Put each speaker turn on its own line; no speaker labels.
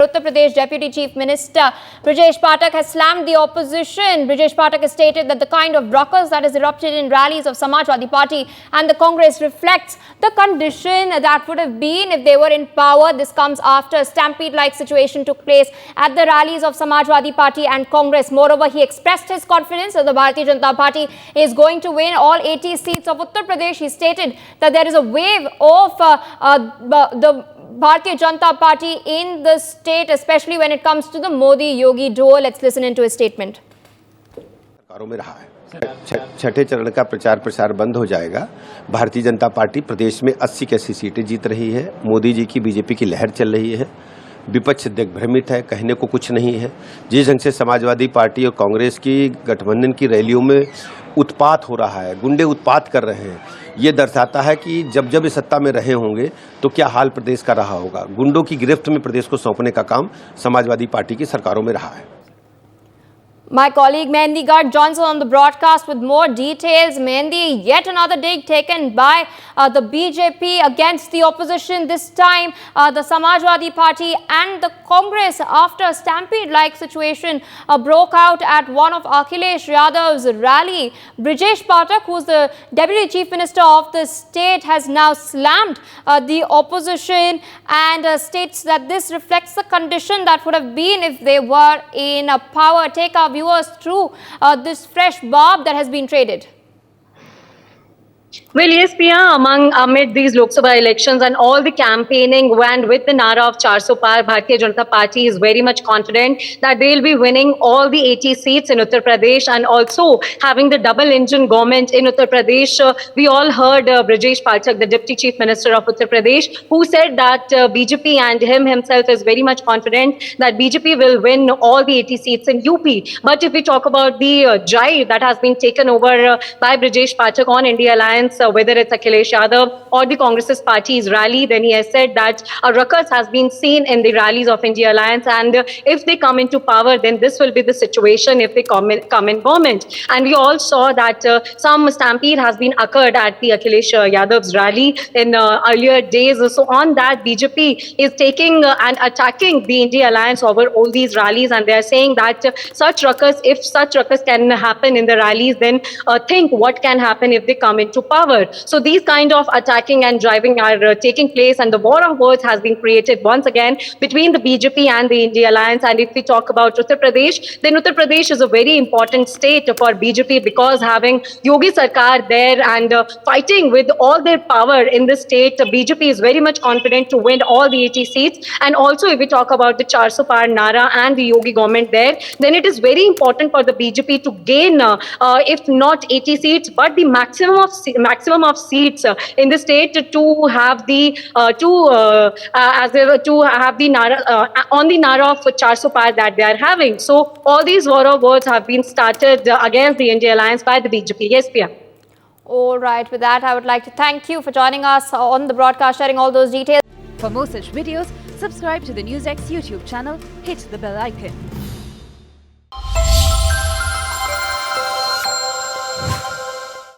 Uttar Pradesh Deputy Chief Minister Brijesh Pathak has slammed the opposition. Brijesh Pathak has stated that the kind of ruckus that has erupted in rallies of Samajwadi Party and the Congress reflects the condition that would have been if they were in power. This comes after a stampede-like situation took place at the rallies of Samajwadi Party and Congress. Moreover, he expressed his confidence that the Bharatiya Janata Party is going to win all 80 seats of Uttar Pradesh. He stated that there is a wave of the Bharatiya Janata Party in the state, especially when it comes to the Modi-Yogi duo. Let's listen into his statement.
सरकारों में रहा है। छठे चरण का प्रचार प्रसार बंद हो जाएगा। भारतीय जनता पार्टी प्रदेश में 80 की 80 सीटें जीत रही है। मोदी जी की बीजेपी की लहर चल रही है। विपक्ष दिग्भ्रमित है, कहने को कुछ नहीं है। जिस ढंग से समाजवादी पार्टी और कांग्रेस की गठबंधन की रैलियों में उत्पात हो रहा है, गुंडे उत्पात कर रहे हैं, ये दर्शाता है कि जब जब इस सत्ता में रहे होंगे तो क्या हाल प्रदेश का रहा होगा। गुंडों की गिरफ्त में प्रदेश को सौंपने का काम समाजवादी पार्टी की सरकारों में रहा है।
My colleague Mehendi Garg joins us on the broadcast with more details. Mehendi, yet another dig taken by the BJP against the opposition. This time, the Samajwadi Party and the Congress, after a stampede-like situation, broke out at one of Akhilesh Yadav's rally. Brijesh Pathak, who is the Deputy Chief Minister of the state, has now slammed the opposition and states that this reflects the condition that would have been if they were in power. Take our viewers through this fresh barb that has been traded.
Well, yes, Priya, amid these Lok Sabha elections and all the campaigning and with the Nara of 400 Par, Bharatiya Janata Party is very much confident that they'll be winning all the 80 seats in Uttar Pradesh and also having the double-engine government in Uttar Pradesh. We all heard Brijesh Pathak, the Deputy Chief Minister of Uttar Pradesh, who said that BJP and him himself is very much confident that BJP will win all the 80 seats in UP. But if we talk about the drive that has been taken over by Brijesh Pathak on India Alliance, whether it's Akhilesh Yadav or the Congress Party's rally, then he has said that a ruckus has been seen in the rallies of India Alliance, and if they come into power, then this will be the situation if they come in government. And we all saw that some stampede has been occurred at the Akhilesh Yadav's rally in earlier days. So on that, BJP is taking and attacking the India Alliance over all these rallies, and they are saying that if such ruckus can happen in the rallies, then think what can happen if they come into power. So these kind of attacking and driving are taking place, and the war of words has been created once again between the BJP and the India Alliance. And if we talk about Uttar Pradesh, then Uttar Pradesh is a very important state for BJP because having Yogi Sarkar there and fighting with all their power in the state, BJP is very much confident to win all the 80 seats. And also if we talk about the 400 Par Nara and the Yogi government there, then it is very important for the BJP to gain, if not 80 seats, but the maximum of seats in the state to have the Nara on the Nara of 400 Par that they are having. So all these war of words have been started against the India Alliance by the BJP. Yes, Priya.
All right, with that, I would like to thank you for joining us on the broadcast, sharing all those details.
For more such videos, subscribe to the NewsX YouTube channel, hit the bell icon.